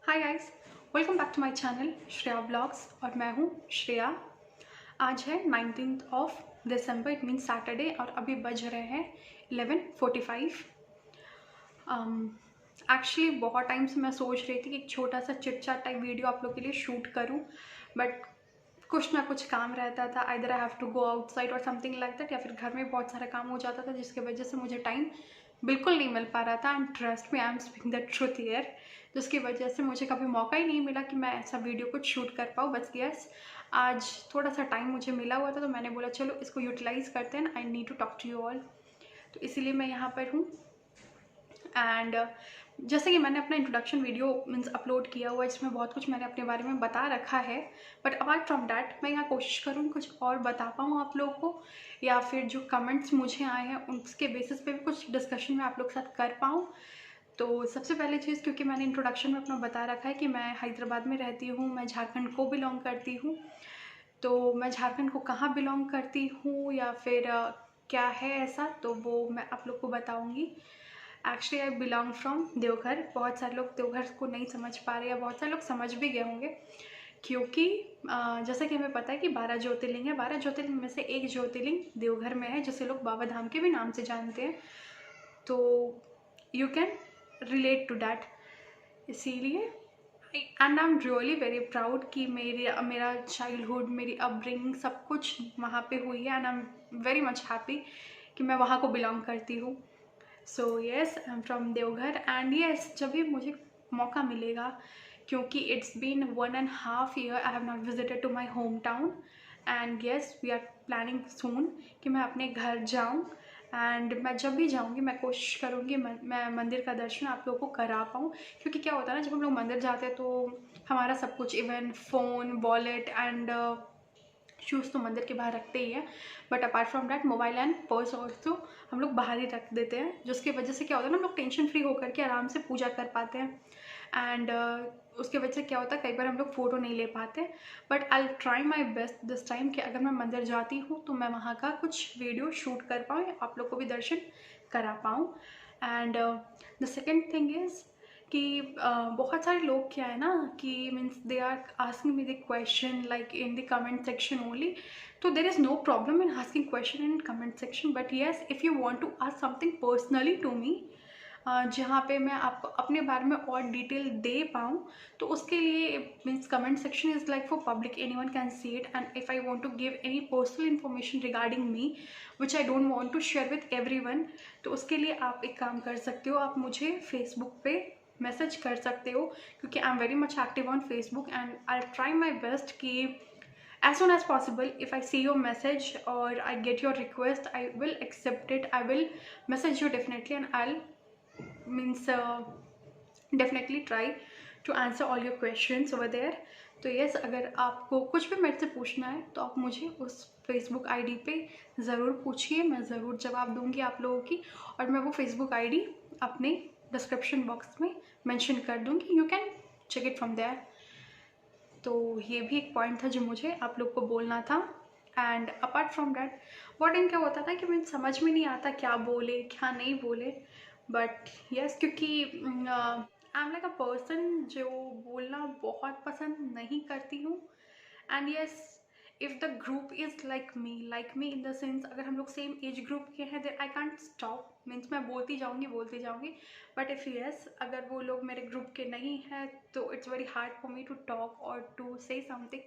Hi guys, welcome back to my channel Shreya vlogs और मैं हूँ श्रेया। आज है 19th ऑफ दिसंबर, इट मीन्स सैटरडे और अभी बज रहे हैं 11:45। एक्चुअली बहुत टाइम से मैं सोच रही थी कि एक छोटा सा चिट चैट टाइप वीडियो आप लोग के लिए शूट करूँ, बट कुछ ना कुछ काम रहता था। Either I have to go outside और समथिंग लाइक दैट, या फिर घर में बहुत सारा काम हो जाता था जिसकी वजह से मुझे टाइम बिल्कुल नहीं मिल पा रहा था। And trust me, I am speaking the truth here, जिसकी वजह से मुझे कभी मौका ही नहीं मिला कि मैं ऐसा वीडियो कुछ शूट कर पाऊँ। बस यस, आज थोड़ा सा टाइम मुझे मिला हुआ था तो मैंने बोला चलो इसको यूटिलाइज़ करते हैं। I need to talk to you all, तो इसीलिए मैं यहाँ पर हूँ। एंड जैसे कि मैंने अपना इंट्रोडक्शन वीडियो मीन्स अपलोड किया हुआ है, इसमें बहुत कुछ मैंने अपने बारे में बता रखा है, बट अपार्ट फ्रॉम डैट मैं यहाँ कोशिश करूँ कुछ और बता पाऊँ आप लोगों को, या फिर जो कमेंट्स मुझे आए हैं उसके बेसिस पे भी कुछ डिस्कशन में आप लोग के साथ कर पाऊँ। तो सबसे पहले चीज़, क्योंकि मैंने इंट्रोडक्शन में अपना बता रखा है कि मैं हैदराबाद में रहती हूँ, मैं झारखंड को बिलोंग करती हूँ। तो मैं झारखंड को कहाँ बिलोंग करती हूँ या फिर क्या है ऐसा, तो वो मैं आप लोग को बताऊँगी। Actually I belong from Deoghar. बहुत सारे लोग देवघर को नहीं समझ पा रहे, या बहुत सारे लोग समझ भी गए होंगे, क्योंकि जैसा कि हमें पता है कि 12 ज्योतिर्लिंग है। 12 ज्योतिर्लिंग में से एक ज्योतिर्लिंग देवघर में है, जिसे लोग बाबा धाम के भी नाम से जानते हैं। तो you can relate to that, इसीलिए and I am really very proud कि मेरा चाइल्डहुड, मेरी अपब्रिंगिंग सब कुछ वहाँ पे हुई है। And I am very much happy कि मैं वहाँ को बिलोंग करती हूँ। So yes, I am from Deoghar. And yes, जब भी मुझे मौका मिलेगा, क्योंकि it's been 1.5 year I have not visited to my home town, and yes we are planning soon कि मैं अपने घर जाऊँ। एंड मैं जब भी जाऊँगी मैं कोशिश करूँगी मैं मंदिर का दर्शन आप लोगों को करा पाऊँ, क्योंकि क्या होता है ना, जब हम लोग मंदिर जाते हैं तो हमारा सब कुछ, even phone, wallet and shoes तो मंदिर के बाहर रखते ही हैं, but apart from that mobile and purse also हम लोग बाहर ही रख देते हैं, जिसकी वजह से क्या होता है ना, हम लोग टेंशन फ्री होकर के आराम से पूजा कर पाते हैं। एंड उसके वजह से क्या होता है, कई बार हम लोग फ़ोटो नहीं ले पाते, but I try my best this time कि अगर मैं मंदिर जाती हूँ तो मैं वहाँ का कुछ वीडियो शूट कर पाऊँ, आप लोग को भी दर्शन करा पाऊँ। And the second thing is कि बहुत सारे लोग क्या है ना कि means they are asking me the question like in the comment section only. तो there is no problem in asking question in comment section, but yes if you want to ask something personally to me, जहाँ पे मैं आपको अपने बारे में और detail दे पाऊँ, तो उसके लिए means comment section is like for public, anyone can see it. And if I want to give any personal information regarding me which I don't want to share with everyone, तो उसके लिए आप एक काम कर सकते हो, आप मुझे फेसबुक पे मैसेज कर सकते हो, क्योंकि I am very much active on Facebook. And I try my best कि as soon as possible, if I see your message or I get your request, I will accept it, I will message you definitely, and I'll means definitely try to answer all your questions over there. तो yes, अगर आपको कुछ भी मेरे से पूछना है तो आप मुझे उस फेसबुक आईडी पे ज़रूर पूछिए, मैं ज़रूर जवाब दूंगी आप लोगों की, और मैं वो फेसबुक आईडी अपने डिस्क्रिप्शन बॉक्स में मेंशन कर दूंगी, you can check it from there. तो ये भी एक पॉइंट था जो मुझे आप लोग को बोलना था। एंड अपार्ट फ्रॉम डैट बहुत टाइम क्या होता था कि मुझे समझ में नहीं आता क्या बोले क्या नहीं बोले, बट यस, क्योंकि I am like a person जो बोलना बहुत पसंद नहीं करती हूँ। And yes, if the group is like me in the sense, अगर हम लोग सेम एज ग्रुप के हैं, then I can't stop, means मैं बोलती जाऊँगी। बट इफ़ यस, अगर वो लोग मेरे ग्रुप के नहीं हैं तो it's very hard for me to talk और टू से समथिंग।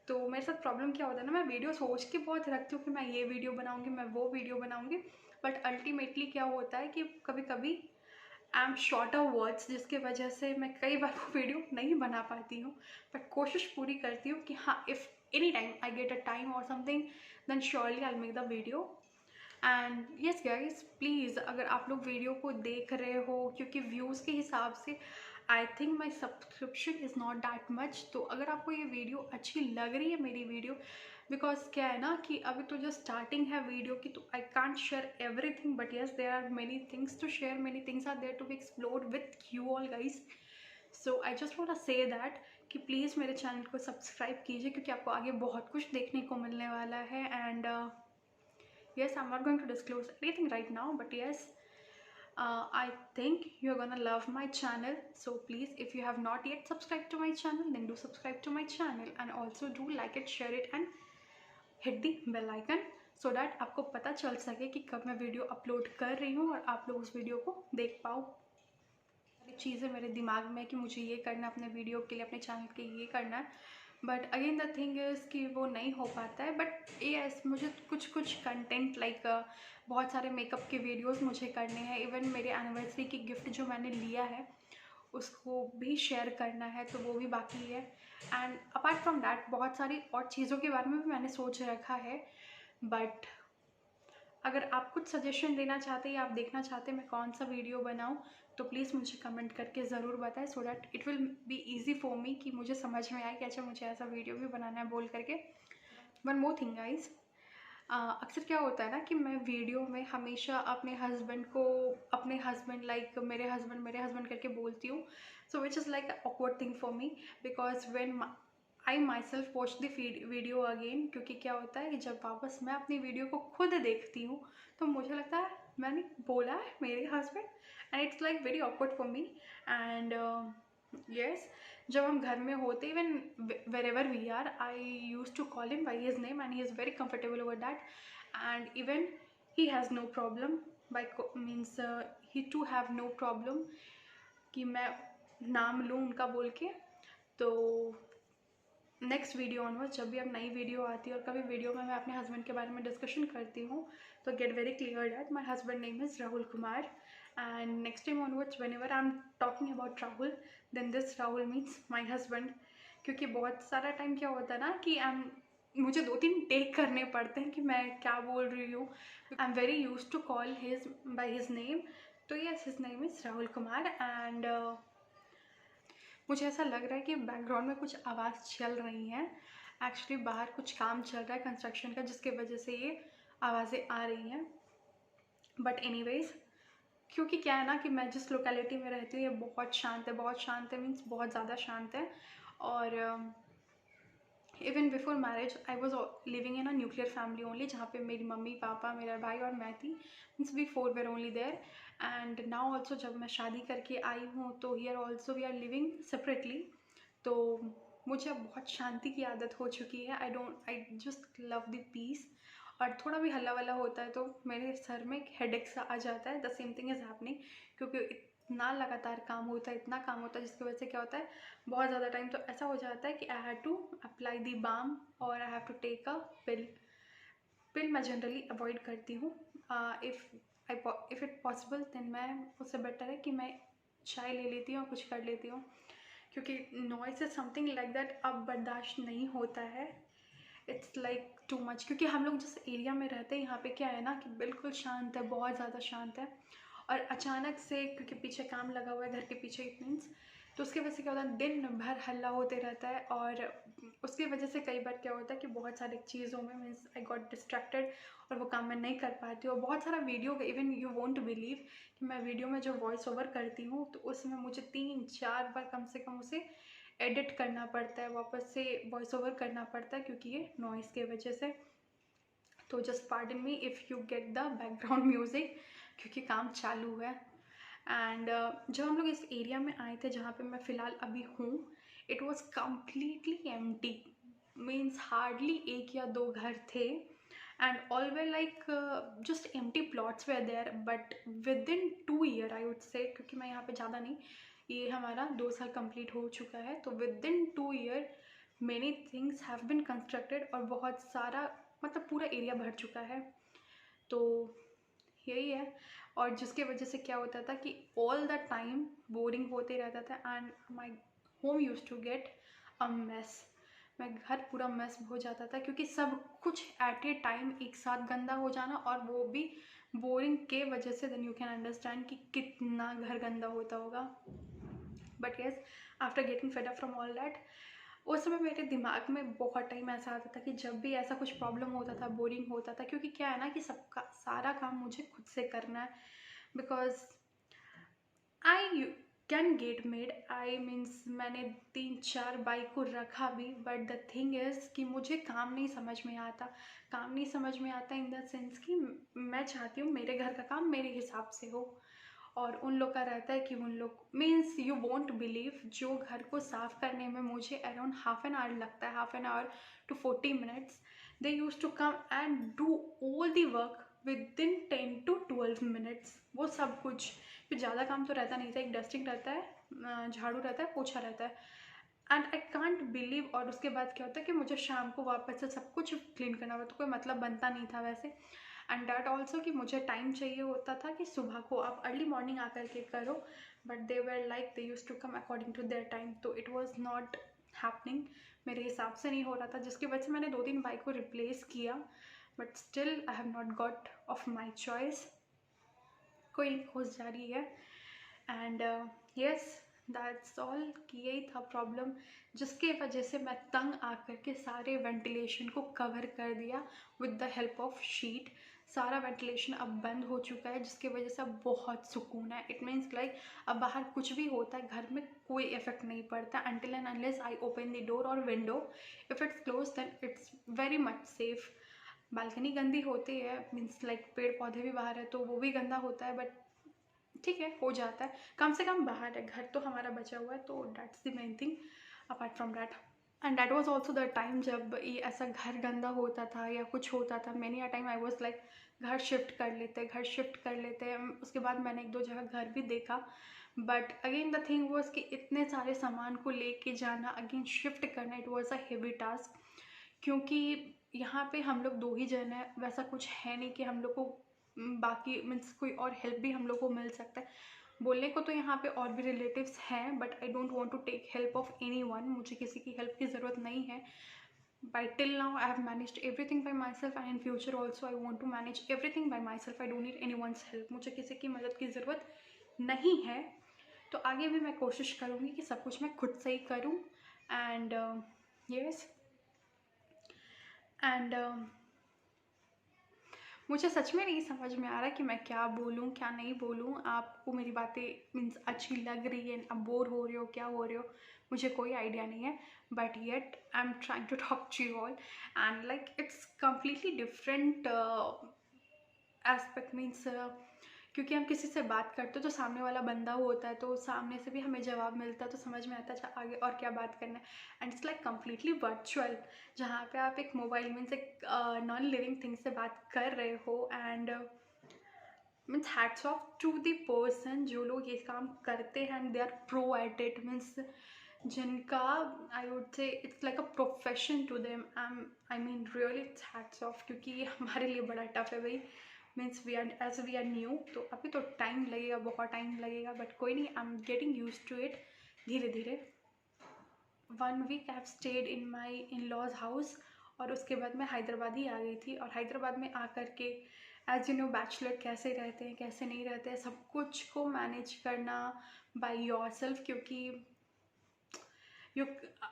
तो मेरे साथ प्रॉब्लम क्या होता है ना, मैं वीडियो सोच के बहुत रखती हूँ कि मैं ये वीडियो बनाऊँगी, मैं वो वीडियो बनाऊँगी, बट अल्टीमेटली क्या होता है कि कभी कभी I am short of words, जिसकी वजह से मैं कई बार वो वीडियो नहीं बना पाती हूँ, बट कोशिश पूरी करती हूँ कि हाँ, if any time I get a time और something, then surely I make the video. And yes guys, please अगर आप लोग वीडियो को देख रहे हो, क्योंकि व्यूज़ के हिसाब से I think my subscription is not that much, तो अगर आपको ये वीडियो अच्छी लग रही है मेरी वीडियो, बिकॉज क्या है ना कि अभी तो जो स्टार्टिंग है वीडियो की, तो I can't share everything, but yes there are many things to share, many things are there to be explored with you all guys. So I just want to say that कि please मेरे channel को subscribe कीजिए, क्योंकि आपको आगे बहुत कुछ देखने को मिलने वाला है। And yes, I'm not going to disclose anything right now, but yes, I think you're gonna love my channel, so please, if you have not yet subscribed to my channel, then do subscribe to my channel, and also do like it, share it and hit the bell icon, so that आपको पता चल सके कि कब मैं video upload कर रही हूँ और आप लोग उस वीडियो को देख पाओ। चीज़ें मेरे दिमाग में कि मुझे ये करना है अपने वीडियो के लिए, अपने चैनल के ये करना है, but again the thing is कि वो नहीं हो पाता है। बट यस, मुझे कुछ कुछ कंटेंट लाइक बहुत सारे मेकअप के वीडियोस मुझे करने हैं। इवन मेरे एनिवर्सरी की गिफ्ट जो मैंने लिया है उसको भी शेयर करना है, तो वो भी बाकी है। एंड अपार्ट फ्रॉम डैट बहुत सारी और चीज़ों के बारे में भी मैंने सोच रखा है। बट अगर आप कुछ सजेशन देना चाहते हैं या आप देखना चाहते हैं मैं कौन सा वीडियो बनाऊं, तो प्लीज़ मुझे कमेंट करके ज़रूर बताएं, so that it will be easy for me कि मुझे समझ में आए कि अच्छा मुझे ऐसा वीडियो भी बनाना है बोल करके। वन मोर थिंग गाइज, अक्सर क्या होता है ना कि मैं वीडियो में हमेशा अपने हस्बैंड को अपने हस्बैंड लाइक मेरे हस्बैंड करके बोलती हूँ, so which is like awkward thing for me, because when I myself watch the video again, क्योंकि क्या होता है कि जब वापस मैं अपनी वीडियो को खुद देखती हूँ तो मुझे लगता है मैंने बोला है मेरे husband, and it's like very awkward for me. And yes, जब हम घर में होते even wherever we are, I use to call him by his name and he is very comfortable over that, and even he has no problem by means he too have no problem कि मैं नाम लूँ उनका बोल के। तो next video onward जब भी अब नई वीडियो आती है और कभी वीडियो में मैं अपने हस्बैंड के बारे में डिस्कशन करती हूँ तो get very clear that my husband name is Rahul Kumar, and next time onwards whenever I am talking about Rahul then this Rahul means my husband. क्योंकि बहुत सारा टाइम क्या होता है ना कि मुझे 2-3 टेक करने पड़ते हैं कि मैं क्या बोल रही हूँ। I am very use to call his by his name, तो yes his name is Rahul Kumar. And मुझे ऐसा लग रहा है कि बैकग्राउंड में कुछ आवाज़ चल रही हैं, एक्चुअली बाहर कुछ काम चल रहा है कंस्ट्रक्शन का जिसके वजह से ये आवाज़ें आ रही हैं। बट एनीवेज, क्योंकि क्या है ना कि मैं जिस लोकेलिटी में रहती हूँ ये बहुत शांत है मीन्स बहुत ज़्यादा शांत है। और even before marriage I was living in a nuclear family only, जहाँ पे मेरी मम्मी पापा मेरा भाई और मैं थी, means we 4 were only there. And now also जब मैं शादी करके आई हूँ तो here also we are living separately. तो मुझे अब बहुत शांति की आदत हो चुकी है। I just love the peace. और थोड़ा भी हल्ला वल्ला होता है तो मेरे सर में एक हेडेक सा आ जाता है। The same thing is happening, क्योंकि इतना लगातार काम होता है इतना काम होता है जिसकी वजह से क्या होता है बहुत ज़्यादा टाइम तो ऐसा हो जाता है कि I have to apply the balm और I have to take a pill मैं जनरली अवॉइड करती हूँ। इफ़ इट पॉसिबल देन मैं उससे बेटर है कि मैं चाय ले लेती हूँ और कुछ कर लेती हूँ, क्योंकि noise is something like that अब बर्दाश्त नहीं होता है। इट्स लाइक टू मच, क्योंकि हम लोग जिस एरिया में रहते हैं यहाँ पे क्या है ना कि बिल्कुल शांत है, बहुत ज़्यादा शांत है। और अचानक से क्योंकि पीछे काम लगा हुआ है घर के पीछे इट मीन्स, तो उसकी वजह से क्या होता है दिन भर हल्ला होते रहता है। और उसकी वजह से कई बार क्या होता है कि बहुत सारी चीज़ों में मीन्स आई गॉट डिस्ट्रैक्टेड और वो काम मैं नहीं कर पाती हूँ। और बहुत सारा video even you won't believe कि मैं वीडियो में जो वॉइस ओवर करती हूँ तो उसमें मुझे 3-4 बार कम से कम उसे एडिट करना पड़ता है, वापस से वॉइस ओवर करना पड़ता है क्योंकि ये नॉइज़ के वजह से। तो just pardon me if you get the background music, क्योंकि काम चालू है। एंड जब हम लोग इस एरिया में आए थे जहाँ पे मैं फ़िलहाल अभी हूँ, it was completely empty, means hardly 1 या 2 घर थे and all we like just empty plots were there. But within 2 year I would say, क्योंकि मैं यहाँ पे ज़्यादा नहीं, ये हमारा 2 साल कंप्लीट हो चुका है, तो with in 2 year many things have been constructed और बहुत सारा मतलब पूरा एरिया भर चुका है। तो यही है। और जिसके वजह से क्या होता था कि ऑल द टाइम बोरिंग होते रहता था and my home use to get a mess, मैं घर पूरा मेस हो जाता था क्योंकि सब कुछ एट ए टाइम एक साथ गंदा हो जाना और वो भी बोरिंग के वजह से। देन यू कैन अंडरस्टैंड कि कितना घर गंदा होता होगा। But yes, after getting fed up from all that, उस समय मेरे दिमाग में बहुत टाइम ऐसा आता था कि जब भी ऐसा कुछ प्रॉब्लम होता था बोरिंग होता था, क्योंकि क्या है ना कि सबका सारा काम मुझे खुद से करना है, because I can get made, I means मैंने 3-4 बाइक को रखा भी, बट द थिंग इज़ कि मुझे काम नहीं समझ में आता। काम नहीं समझ में आता इन द सेंस कि मैं चाहती हूँ मेरे घर का काम मेरे हिसाब से हो, और उन लोग का रहता है कि उन लोग मीन्स यू वोंट बिलीव, जो घर को साफ़ करने में मुझे अराउंड हाफ एन आवर लगता है, half an hour to 40 minutes, they use to come and do all the work within 10 to 12 minutes. वो सब कुछ, फिर ज़्यादा काम तो रहता नहीं था, एक डस्टिंग रहता है, झाड़ू रहता है, पोछा रहता है, एंड आई कांट बिलीव। और उसके बाद क्या होता है कि मुझे शाम को वापस से सब कुछ क्लीन करना हुआ, तो कोई मतलब बनता नहीं था वैसे। एंड डैट ऑल्सो कि मुझे टाइम चाहिए होता था कि सुबह को आप अर्ली मॉर्निंग आकर के करो, but they were like they use to come according to their time, तो इट वॉज नॉट हैपनिंग, मेरे हिसाब से नहीं हो रहा था, जिसकी वजह से मैंने 2-3 बाइक को रिप्लेस किया, but still I have not got of my choice. कोई खोज जारी है। एंड यस, दैट्स ऑल, कि यही था प्रॉब्लम, जिसके वजह से मैं तंग आकर के सारे वेंटिलेशन को कवर कर दिया with the help of sheet. सारा वेंटिलेशन अब बंद हो चुका है, जिसकी वजह से अब बहुत सुकून है। इट मीन्स लाइक अब बाहर कुछ भी होता है घर में कोई इफेक्ट नहीं पड़ता until and unless I open the door और window. If it's close then it's very much safe. Balcony गंदी होती है, मीन्स लाइक पेड़ पौधे भी बाहर है तो वो भी गंदा होता है, बट ठीक है, हो जाता है, कम से कम बाहर है, घर तो हमारा बचा हुआ है, तो that's the main thing apart from that. And that was also the time जब ये ऐसा घर गंदा होता था या कुछ होता था, many a time I was like घर शिफ्ट कर लेते, घर शिफ्ट कर लेते। उसके बाद मैंने 1-2 जगह घर भी देखा, but again the thing was कि इतने सारे सामान को लेके जाना, अगेन शिफ्ट करना, it was a heavy task, क्योंकि यहाँ पे हम लोग 2 ही जन हैं, वैसा कुछ है नहीं कि हम लोग को बाकी मीन्स कोई और हेल्प भी हम लोग को मिल सकता है। बोलने को तो यहाँ पे और भी रिलेटिव्स हैं, but I don't want to take help of anyone, मुझे किसी की हेल्प की ज़रूरत नहीं है। By till now I have managed everything by myself, and in future also I want to manage everything by myself. I don't need anyone's help, मुझे किसी की मदद की ज़रूरत नहीं है। तो आगे भी मैं कोशिश करूँगी कि सब कुछ मैं खुद से ही करूँ। एंड यस, एंड मुझे सच में नहीं समझ में आ रहा कि मैं क्या बोलूँ क्या नहीं बोलूँ। आपको मेरी बातें मीन्स अच्छी लग रही है, आप बोर हो रहे हो, क्या हो रहे हो, मुझे कोई आइडिया नहीं है, but yet I am trying to talk to you all, and like it's completely different aspect. Means क्योंकि हम किसी से बात करते हो तो सामने वाला बंदा होता है, तो सामने से भी हमें जवाब मिलता है, तो समझ में आता है अच्छा आगे और क्या बात करना है। And it's like completely virtual, जहाँ पे आप एक मोबाइल मीन्स एक नॉन लिविंग थिंग से बात कर रहे हो। And means hats off to the person जो लोग ये काम करते हैं, and they are pro at it, means जिनका I would say it's like a profession to them. I mean really it's hats off, क्योंकि ये हमारे लिए बड़ा टफ है भाई। Means we are as we are new, तो अभी तो टाइम लगेगा, बहुत टाइम लगेगा, बट कोई नहीं, I am getting use to it धीरे धीरे। 1 week I have stayed in my in laws house, और उसके बाद मैं हैदराबाद ही आ गई थी। और हैदराबाद में आकर के एज यू नो बैचलर कैसे रहते हैं कैसे नहीं रहते हैं, सब कुछ को मैनेज करना बाय योर सेल्फ, क्योंकि यू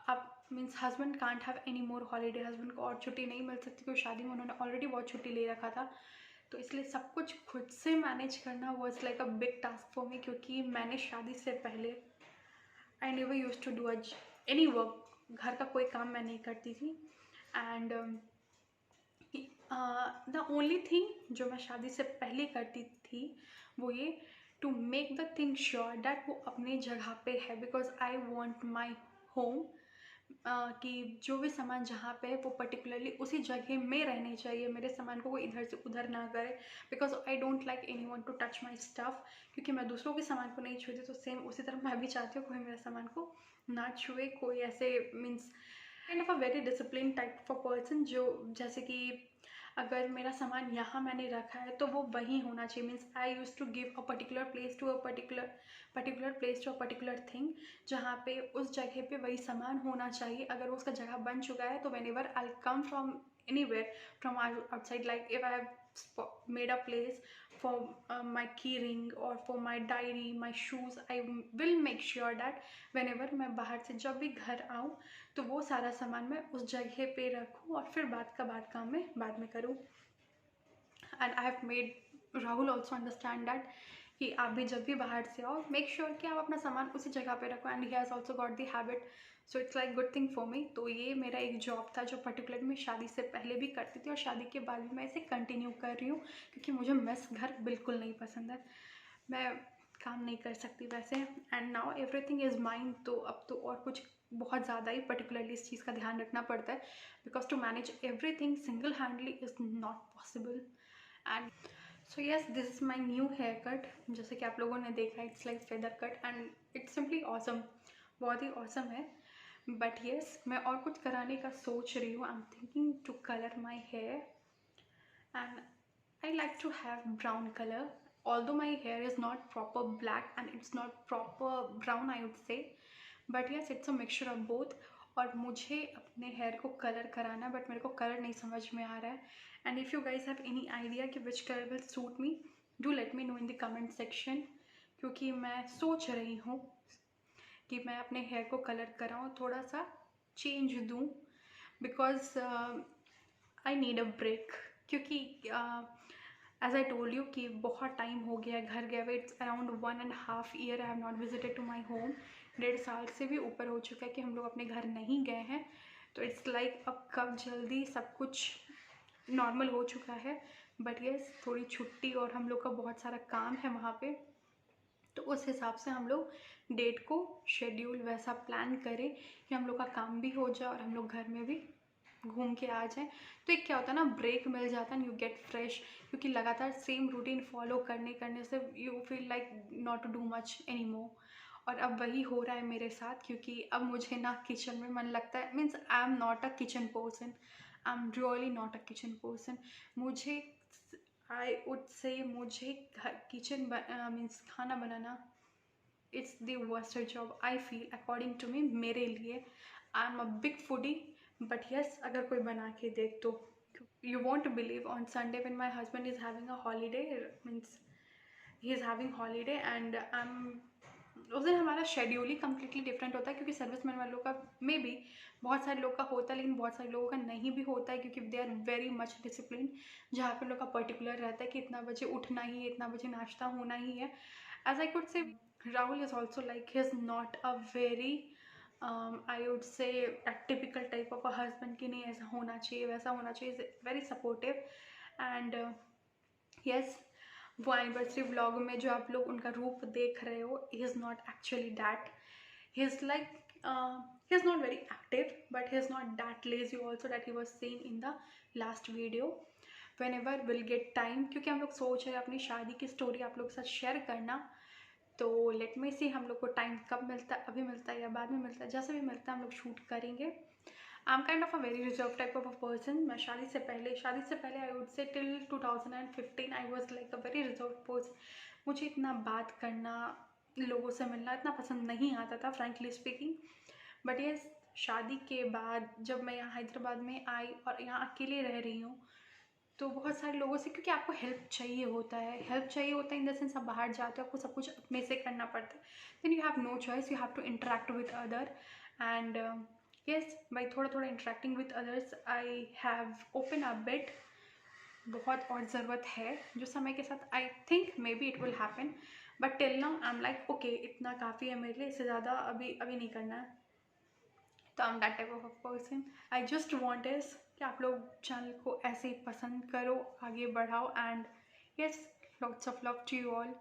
आप means husband can't have any more holiday, husband को और छुट्टी नहीं मिल सकती क्योंकि शादी में उन्होंने ऑलरेडी बहुत छुट्टी ले रखा था। तो इसलिए सब कुछ खुद से मैनेज करना was like a big task for me, क्योंकि मैंने शादी से पहले I never use to do any work, घर का कोई काम मैं नहीं करती थी। एंड द ओनली थिंग जो मैं शादी से पहले करती थी वो ये to make the thing sure that वो अपनी जगह पे है, because I want my home कि जो भी सामान जहाँ पे है वो पर्टिकुलरली उसी जगह में रहने चाहिए, मेरे सामान को कोई इधर से उधर ना करे, because I don't like any one two touch my stuff, क्योंकि मैं दूसरों के सामान को नहीं छूती, तो सेम उसी तरह मैं भी चाहती हूँ कोई मेरे सामान को ना छुए, कोई ऐसे means kind of a very discipline type of person, जो जैसे कि अगर मेरा सामान यहाँ मैंने रखा है तो वो वहीं होना चाहिए। Means I use to give a particular place to a particular place to a particular thing, जहाँ पे उस जगह पे वही सामान होना चाहिए। अगर उसका जगह बन चुका है तो when ever I come from anywhere from outside, like if I have made a place for my key ring or for my diary, my shoes, I will make sure that whenever मैं बाहर से जब भी घर आऊँ तो वो सारा सामान मैं उस जगह पे रखूँ और फिर बात का बात काम मैं बाद में करूँ। And I have made Rahul also understand that कि आप भी जब भी बाहर से आओ मेक श्योर कि आप अपना सामान उसी जगह पे रखो, and he has also got the habit, so it's like good thing for मी। तो ये मेरा एक जॉब था जो पर्टिकुलर मैं शादी से पहले भी करती थी और शादी के बाद भी मैं इसे कंटिन्यू कर रही हूँ, क्योंकि मुझे मेस घर बिल्कुल नहीं पसंद है। मैं काम नहीं कर सकती वैसे। And now everything is mind, तो अब तो और कुछ बहुत ज़्यादा ही पर्टिकुलरली इस चीज़ का ध्यान रखना पड़ता है, because to manage everything single handedly is not possible. And so yes, this is my new haircut. जैसे कि आप लोगों ने देखा, it's like feather cut and it's simply awesome, बहुत ही ऑसम है। बट येस, मैं और कुछ कराने का सोच रही हूँ। I am thinking to colour my hair and I like to have brown color, although my hair is not proper black and it's not proper brown I would say, but yes it's a mixture of both। और मुझे अपने hair को colour कराना, but मेरे को colour नहीं समझ में आ रहा है। And if you guys have any idea कि which colour will suit me, do let me know in the comment section, क्योंकि मैं सोच रही हूँ कि मैं अपने हेयर को कलर कराऊँ, थोड़ा सा चेंज दूँ, because I need a break. क्योंकि एज आई टोल्ड यू कि बहुत टाइम हो गया है घर गए हुए। It's around 1.5 year I have not visited to my home. 1.5 साल से भी ऊपर हो चुका है कि हम लोग अपने घर नहीं गए हैं। तो इट्स लाइक अब कब जल्दी सब कुछ नॉर्मल हो चुका है। बट येस, थोड़ी छुट्टी और हम लोग का बहुत सारा काम है वहाँ पे, तो उस हिसाब से हम लोग डेट को शेड्यूल वैसा प्लान करें कि हम लोग का काम भी हो जाए और हम लोग घर में भी घूम के आ जाएं। तो एक क्या होता है ना, ब्रेक मिल जाता है, यू गेट फ्रेश। क्योंकि लगातार सेम रूटीन फॉलो करने से you feel like not to do much anymore. और अब वही हो रहा है मेरे साथ, क्योंकि अब मुझे ना किचन में मन लगता है। Means I am not a kitchen person, I am really not a kitchen person. मुझे आई वुड से मुझे किचन मीन्स खाना बनाना it's the worst job I feel according to me, मेरे लिए। I am a big foodie, but yes अगर कोई बना के देख तो you won't believe on Sunday when my husband is having a holiday, means he is having holiday and I M, उस दिन हमारा शेड्यूल ही कम्प्लीटली डिफरेंट होता है। क्योंकि सर्विसमैन वालों का मे बी बहुत सारे लोग का होता है, लेकिन बहुत सारे लोगों का नहीं भी होता है, क्योंकि they are very much discipline. जहाँ पे लोग का पर्टिकुलर रहता है कि इतना बजे उठना ही है, इतना बजे नाश्ता होना ही है। As I could say Rahul is also like he is not a very I would say typical type of a husband कि नहीं ऐसा होना चाहिए वैसा होना चाहिए। Is very supportive and yes, वो एनिवर्सरी व्लॉग में जो आप लोग उनका रूप देख रहे हो, he is not actually that. He is like he is not very active, but he is not that lazy also that he was seen in the last video। whenever we'll get time, क्योंकि हम लोग सोच रहे हैं अपनी शादी की story आप लोग के साथ शेयर करना। तो लेट मी सी हम लोग को टाइम कब मिलता है, अभी मिलता है या बाद में मिलता है, जैसे भी मिलता है हम लोग शूट करेंगे। I am kind of a very reserve type of a person. मैं शादी से पहले आई वुड से till 2015 I was like a very reserve person. मुझे इतना बात करना, लोगों से मिलना इतना पसंद नहीं आता था, फ्रेंकली स्पीकिंग। बट ये शादी के बाद जब मैं यहाँ हैदराबाद में आई और यहाँ अकेले रह रही हूँ, तो बहुत सारे लोगों से, क्योंकि आपको हेल्प चाहिए होता है इन द सेंस आप बाहर जाते हो, आपको सब कुछ अपने से करना पड़ता है। Then you have no choice, you have to interact with other and yes, by थोड़ा थोड़ा interacting with others I have open a bit. बहुत और ज़रूरत है जो समय के साथ I think maybe it will happen, but till now I am like okay इतना काफ़ी है मेरे लिए, इससे ज़्यादा अभी नहीं करना है। तो I am that type of a person. I just want is कि आप लोग चैनल को ऐसे ही पसंद करो, आगे बढ़ाओ and yes, lots of love to you all.